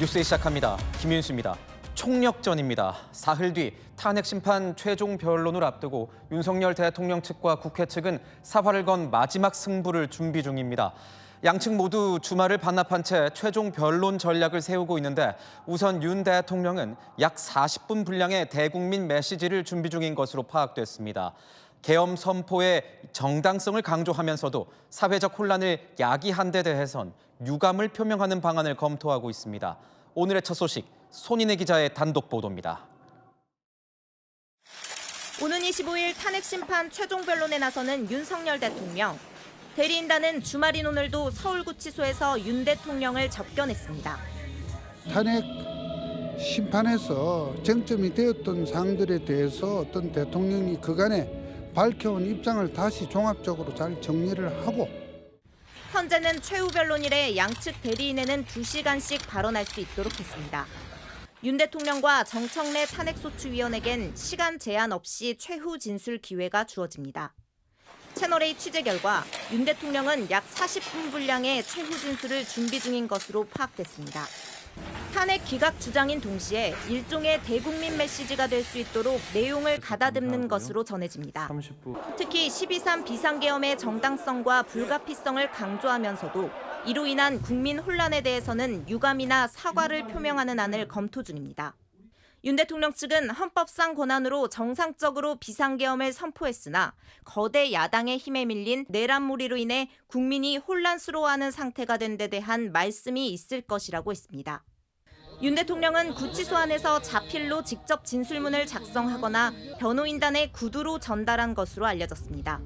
뉴스 시작합니다. 김윤수입니다. 총력전입니다. 사흘 뒤 탄핵 심판 최종 변론을 앞두고 윤석열 대통령 측과 국회 측은 사활을 건 마지막 승부를 준비 중입니다. 양측 모두 주말을 반납한 채 최종 변론 전략을 세우고 있는데 우선 윤 대통령은 약 40분 분량의 대국민 메시지를 준비 중인 것으로 파악됐습니다. 계엄 선포의 정당성을 강조하면서도 사회적 혼란을 야기한 데 대해선 유감을 표명하는 방안을 검토하고 있습니다. 오늘의 첫 소식, 손인혜 기자의 단독 보도입니다. 오는 25일 탄핵 심판 최종 변론에 나서는 윤석열 대통령. 대리인단은 주말인 오늘도 서울구치소에서 윤 대통령을 접견했습니다. 탄핵 심판에서 쟁점이 되었던 사항들에 대해서 어떤 대통령이 그간에 밝혀온 입장을 다시 종합적으로 잘 정리를 하고, 현재는 최후 변론일에 양측 대리인에는 2시간씩 발언할 수 있도록 했습니다. 윤 대통령과 정청래 탄핵소추위원에겐 시간 제한 없이 최후 진술 기회가 주어집니다. 채널A 취재 결과 윤 대통령은 약 40분 분량의 최후 진술을 준비 중인 것으로 파악됐습니다. 탄핵 기각 주장인 동시에 일종의 대국민 메시지가 될 수 있도록 내용을 가다듬는 것으로 전해집니다. 특히 12.3 비상계엄의 정당성과 불가피성을 강조하면서도 이로 인한 국민 혼란에 대해서는 유감이나 사과를 표명하는 안을 검토 중입니다. 윤 대통령 측은 헌법상 권한으로 정상적으로 비상계엄을 선포했으나 거대 야당의 힘에 밀린 내란몰이로 인해 국민이 혼란스러워하는 상태가 된 데 대한 말씀이 있을 것이라고 했습니다. 윤 대통령은 구치소 안에서 자필로 직접 진술문을 작성하거나 변호인단에 구두로 전달한 것으로 알려졌습니다.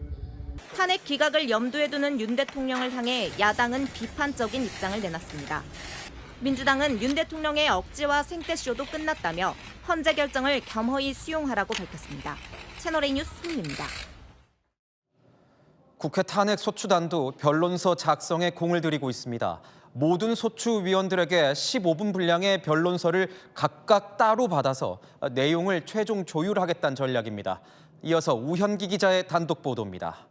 탄핵 기각을 염두에 두는 윤 대통령을 향해 야당은 비판적인 입장을 내놨습니다. 민주당은 윤 대통령의 억지와 생떼쇼도 끝났다며 헌재 결정을 겸허히 수용하라고 밝혔습니다. 채널A 뉴스 손민입니다. 국회 탄핵 소추단도 변론서 작성에 공을 들이고 있습니다. 모든 소추위원들에게 15분 분량의 변론서를 각각 따로 받아서 내용을 최종 조율하겠다는 전략입니다. 이어서 우현기 기자의 단독 보도입니다.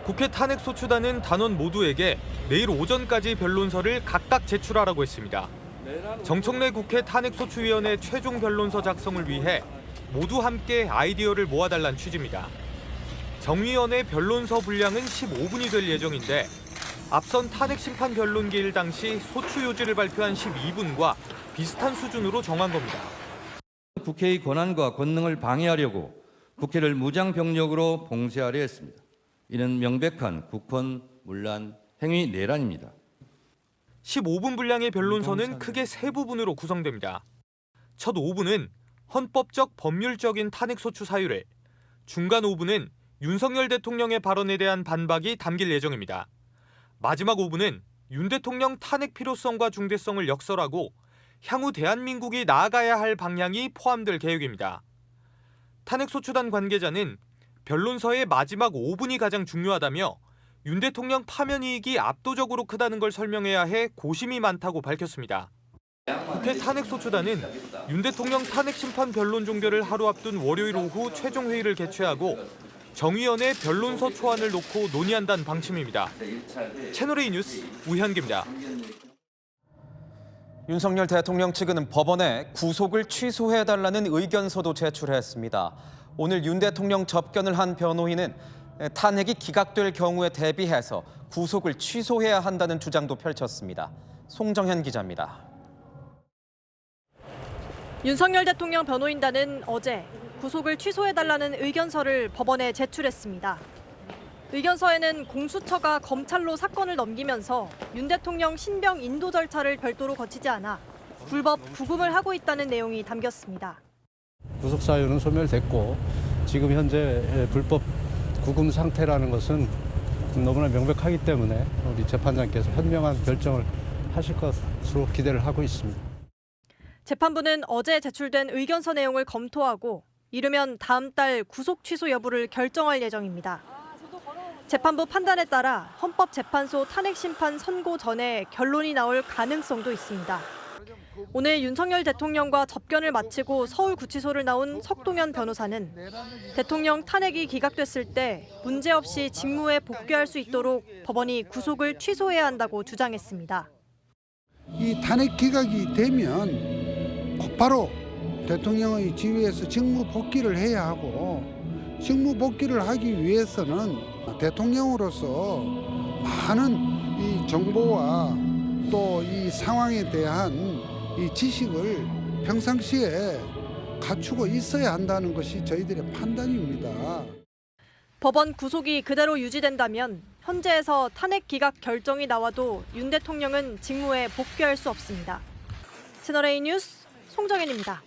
국회 탄핵소추단은 단원 모두에게 내일 오전까지 변론서를 각각 제출하라고 했습니다. 정청래 국회 탄핵소추위원회 최종 변론서 작성을 위해 모두 함께 아이디어를 모아달란 취지입니다. 정위원회 변론서 분량은 15분이 될 예정인데 앞선 탄핵 심판 변론기일 당시 소추 요지를 발표한 12분과 비슷한 수준으로 정한 겁니다. 국회의 권한과 권능을 방해하려고 국회를 무장병력으로 봉쇄하려 했습니다. 이는 명백한 국헌문란 행위 내란입니다. 15분 분량의 변론서는 크게 세 부분으로 구성됩니다. 첫 5분은 헌법적 법률적인 탄핵소추 사유를, 중간 5분은 윤석열 대통령의 발언에 대한 반박이 담길 예정입니다. 마지막 5분은 윤 대통령 탄핵 필요성과 중대성을 역설하고 향후 대한민국이 나아가야 할 방향이 포함될 계획입니다. 탄핵소추단 관계자는 변론서의 마지막 5분이 가장 중요하다며 윤 대통령 파면 이익이 압도적으로 크다는 걸 설명해야 해 고심이 많다고 밝혔습니다. 국회 탄핵소추단은 윤 대통령 탄핵 심판 변론 종결을 하루 앞둔 월요일 오후 최종 회의를 개최하고 정위원회 변론서 초안을 놓고 논의한다는 방침입니다. 채널A 뉴스 우현기입니다. 윤석열 대통령 측은 법원에 구속을 취소해달라는 의견서도 제출했습니다. 오늘 윤 대통령 접견을 한 변호인은 탄핵이 기각될 경우에 대비해서 구속을 취소해야 한다는 주장도 펼쳤습니다. 송정현 기자입니다. 윤석열 대통령 변호인단은 어제 구속을 취소해달라는 의견서를 법원에 제출했습니다. 의견서에는 공수처가 검찰로 사건을 넘기면서 윤 대통령 신병 인도 절차를 별도로 거치지 않아 불법 구금을 하고 있다는 내용이 담겼습니다. 구속 사유는 소멸됐고 지금 현재 불법 구금 상태라는 것은 너무나 명백하기 때문에 우리 재판장께서 현명한 결정을 하실 것으로 기대를 하고 있습니다. 재판부는 어제 제출된 의견서 내용을 검토하고 이르면 다음 달 구속 취소 여부를 결정할 예정입니다. 재판부 판단에 따라 헌법재판소 탄핵 심판 선고 전에 결론이 나올 가능성도 있습니다. 오늘 윤석열 대통령과 접견을 마치고 서울구치소를 나온 석동현 변호사는 대통령 탄핵이 기각됐을 때 문제없이 직무에 복귀할 수 있도록 법원이 구속을 취소해야 한다고 주장했습니다. 이 탄핵 기각이 되면 곧바로 대통령의 지위에서 직무 복귀를 해야 하고 직무 복귀를 하기 위해서는 대통령으로서 많은 이 정보와 또 이 상황에 대한 이 지식을 평상시에 갖추고 있어야 한다는 것이 저희들의 판단입니다. 법원 구속이 그대로 유지된다면 헌재에서 탄핵 기각 결정이 나와도 윤 대통령은 직무에 복귀할 수 없습니다. 채널A 뉴스 송정현입니다.